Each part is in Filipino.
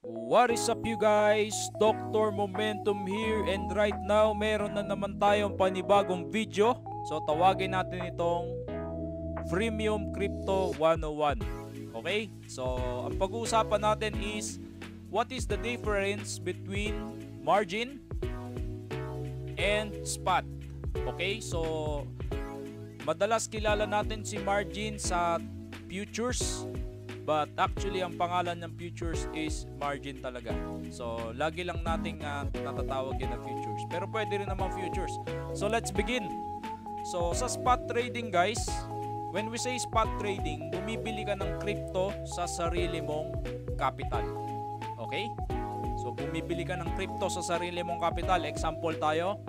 What is up you guys? Dr. Momentum here, and right now meron na naman tayong panibagong video. So tawagin natin itong Freemium Crypto 101. Okay? So ang pag-uusapan natin is what is the difference between margin and spot. Okay? So madalas kilala natin si margin sa futures, but actually ang pangalan ng futures is margin talaga. So lagi lang nating natatawag yan na futures, pero pwede rin naman futures. So let's begin. So sa spot trading guys, when we say spot trading, bumibili ka ng crypto sa sarili mong capital. Okay? So bumibili ka ng crypto sa sarili mong capital. Example tayo.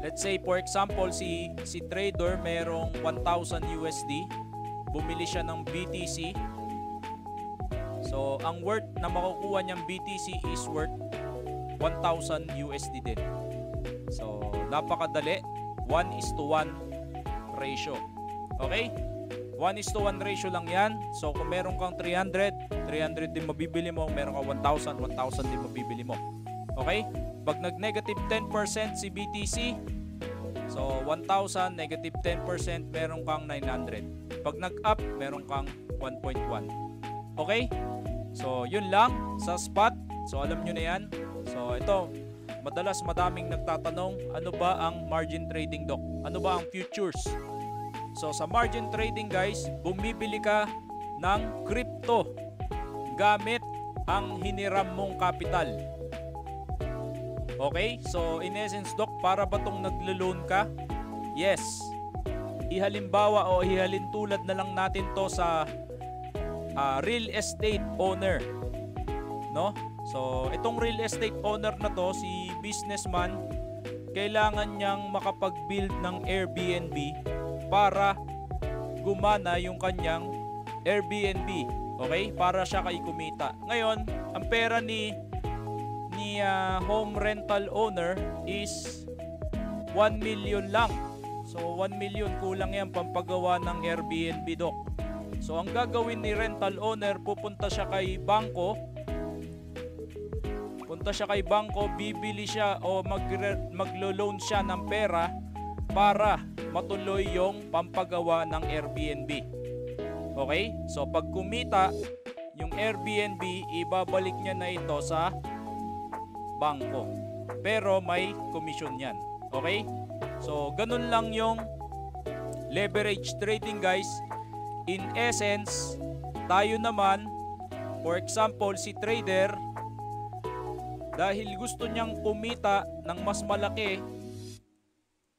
Let's say for example si trader merong 1,000 USD. Bumili siya ng BTC. So ang worth na makukuha niyang BTC is worth 1,000 USD din. So napakadali. 1:1 ratio. Okay? 1:1 ratio lang yan. So kung meron kang 300 din mabibili mo. Meron kang 1,000 din mabibili mo. Okay? Pag nag-negative 10% si BTC, so 1,000 negative 10%, meron kang 900. Pag nag-up, meron kang 1.1. Okay? So yun lang sa spot. So alam nyo na yan. So ito, madalas madaming nagtatanong, ano ba ang margin trading, Doc? Ano ba ang futures? So sa margin trading guys, bumibili ka ng crypto gamit ang hiniram mong capital. Okay? So in essence, Doc, para ba tong naglo-loan ka? Yes. Ihalimbawa o ihalintulad na lang natin to sa real estate owner. No? So itong real estate owner na to, si businessman, kailangan niyang makapag-build ng Airbnb para gumana yung kanyang Airbnb. Okay? Para siya kay kumita. Ngayon, ang pera ni home rental owner is 1 million lang. So 1 million, kulang yan pampagawa ng Airbnb, Doc. So ang gagawin ni rental owner, pupunta siya kay bangko. Bibili siya o maglo-loan siya ng pera para matuloy yung pampagawa ng Airbnb. Okay? So pag kumita yung Airbnb, ibabalik niya na ito sa bangko. Pero may commission yan. Okay? So ganun lang yung leverage trading guys. In essence, tayo naman, for example, si trader, dahil gusto niyang kumita ng mas malaki,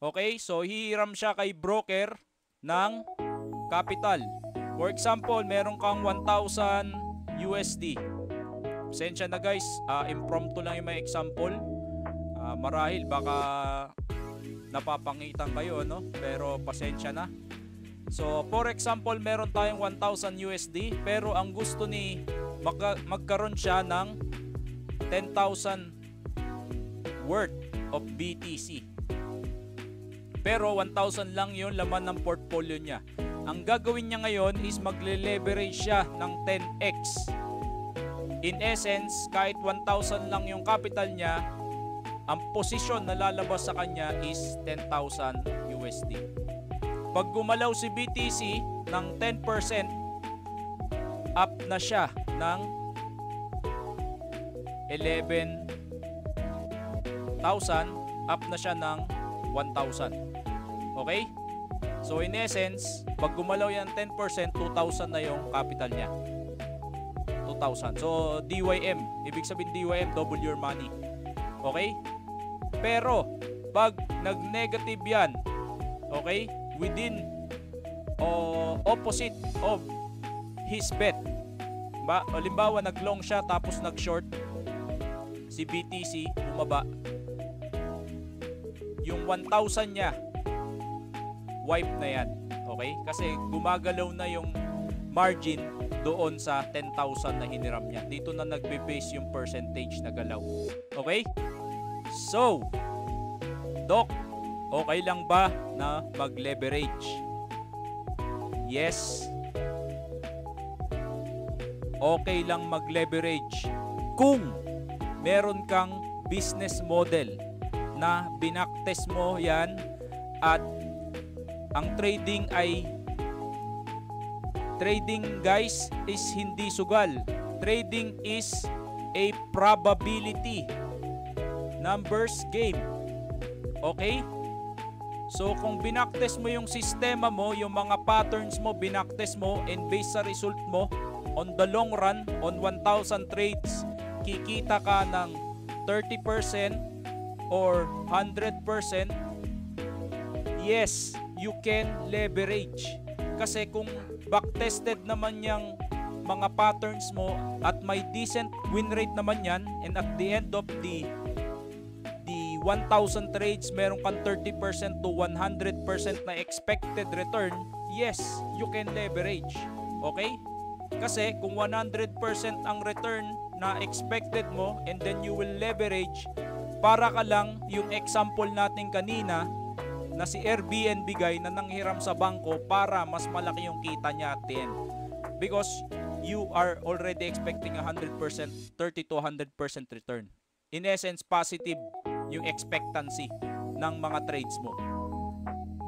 okay, so hihiram siya kay broker ng capital. For example, meron kang 1,000 USD. Pasensya na guys, impromptu lang yung may example. Marahil baka napapangitan kayo, no? Pero pasensya na. So for example, meron tayong 1,000 USD, pero ang gusto ni magkaroon siya ng 10,000 worth of BTC. Pero 1,000 lang yung laman ng portfolio niya. Ang gagawin niya ngayon is magle-leverage siya ng 10x. In essence, kahit 1,000 lang yung capital niya, ang posisyon na lalabas sa kanya is 10,000 USD. Pag gumalaw si BTC ng 10%, up na siya ng 11,000, up na siya ng 1,000. Okay? So in essence, pag gumalaw yan 10%, 2,000 na yung capital niya. 2,000. So DYM, ibig sabihin DYM, double your money. Okay? Pero pag nag-negative yan, okay, within opposite of his bet, halimbawa nag-long siya tapos nag-short, si BTC bumaba, yung 1,000 niya wipe na yan. Okay? Kasi gumagalaw na yung margin doon sa 10,000 na hiniram niya. Dito na nagbe-base yung percentage na galaw. Okay? So, Doc, okay lang ba na mag-leverage? Yes. okay lang mag-leverage kung meron kang business model na binaktest mo yan at ang trading guys is hindi sugal. Trading is a probability numbers game. Okay? So kung binaktest mo yung sistema mo, yung mga patterns mo, binaktest mo, and based sa result mo, on the long run, on 1,000 trades, kikita ka ng 30% or 100%, yes, you can leverage. Kasi kung backtested naman yung mga patterns mo at may decent win rate naman yan, and at the end of the 1,000 trades, meron kang 30% to 100% na expected return, yes, you can leverage. Okay? Kasi kung 100% ang return na expected mo and then you will leverage, para ka lang yung example natin kanina na si Airbnb guy na nanghiram sa bangko para mas malaki yung kita niya at the end. Because you are already expecting 100%, 30 to 100% return. In essence, positive yung expectancy ng mga trades mo.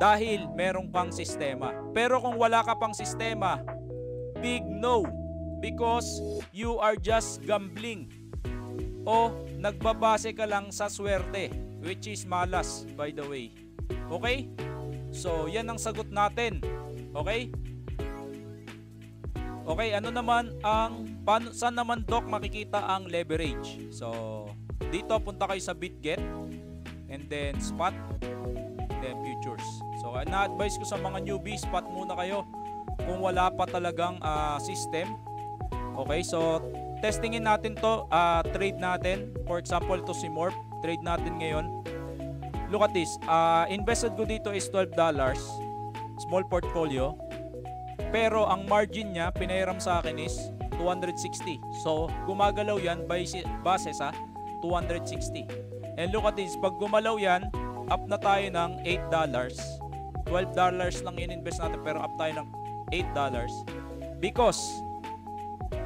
Dahil meron kang sistema. Pero kung wala ka pang sistema, big no. Because you are just gambling. O nagbabase ka lang sa swerte, which is malas, by the way. Okay? So, yan ang sagot natin. Okay? Okay, ano naman saan naman Doc makikita ang leverage? So, dito punta kayo sa BitGet and then spot, then futures. So, na-advise ko sa mga newbies, spot muna kayo kung wala pa talagang system. Okay, so testingin natin to, trade natin. For example, to si Morph, trade natin ngayon. Look at this. Invested ko dito is $12. Small portfolio. Pero ang margin niya, pinahiram sa akin is 260. So, gumagalaw yan base sa 260. And look at this. Pag gumalaw yan, up na tayo ng $8. $12 lang in-invest natin pero up tayo ng $8. Because,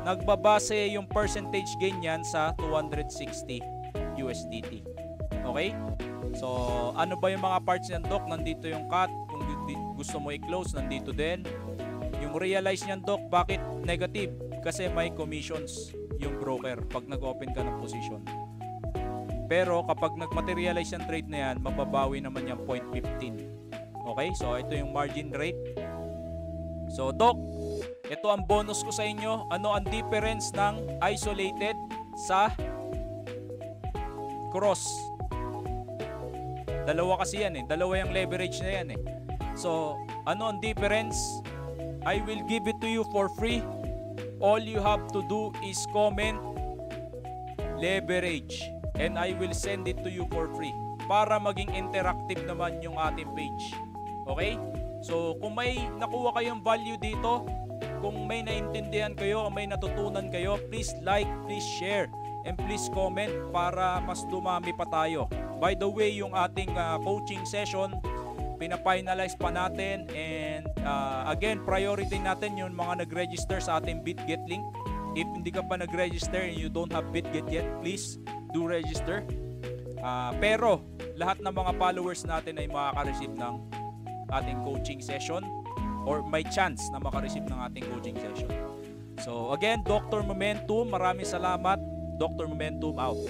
nagbabase yung percentage gain yan sa 260 USDT. Okay? So, ano ba yung mga parts niyan, Doc? Nandito yung cut. Kung gusto mo i-close, nandito din. Yung realize niyan, Doc, bakit negative? Kasi may commissions yung broker pag nag-open ka ng position. Pero kapag nag-materialize yung trade na yan, mababawi naman yung 0.15. Okay? So, ito yung margin rate. So, Doc, ito ang bonus ko sa inyo. Ano ang difference ng isolated sa cross? Dalawa kasi yan eh. Dalawa yung leverage na yan eh. So, ano ang difference? I will give it to you for free. All you have to do is comment leverage and I will send it to you for free para maging interactive naman yung ating page. Okay? So, kung may nakuha kayong value dito, kung may naintindihan kayo o may natutunan kayo, please like, please share, and please comment para mas dumami pa tayo. By the way, yung ating coaching session, pina-finalize pa natin and again, priority natin yung mga nag-register sa ating BitGet link. If hindi ka pa nag-register and you don't have BitGet yet, please do register. Pero lahat ng mga followers natin ay makaka-receive ng ating coaching session or may chance na maka-receive ng ating coaching session. So again, Dr. Momentum, maraming salamat. Dr. Momentum out.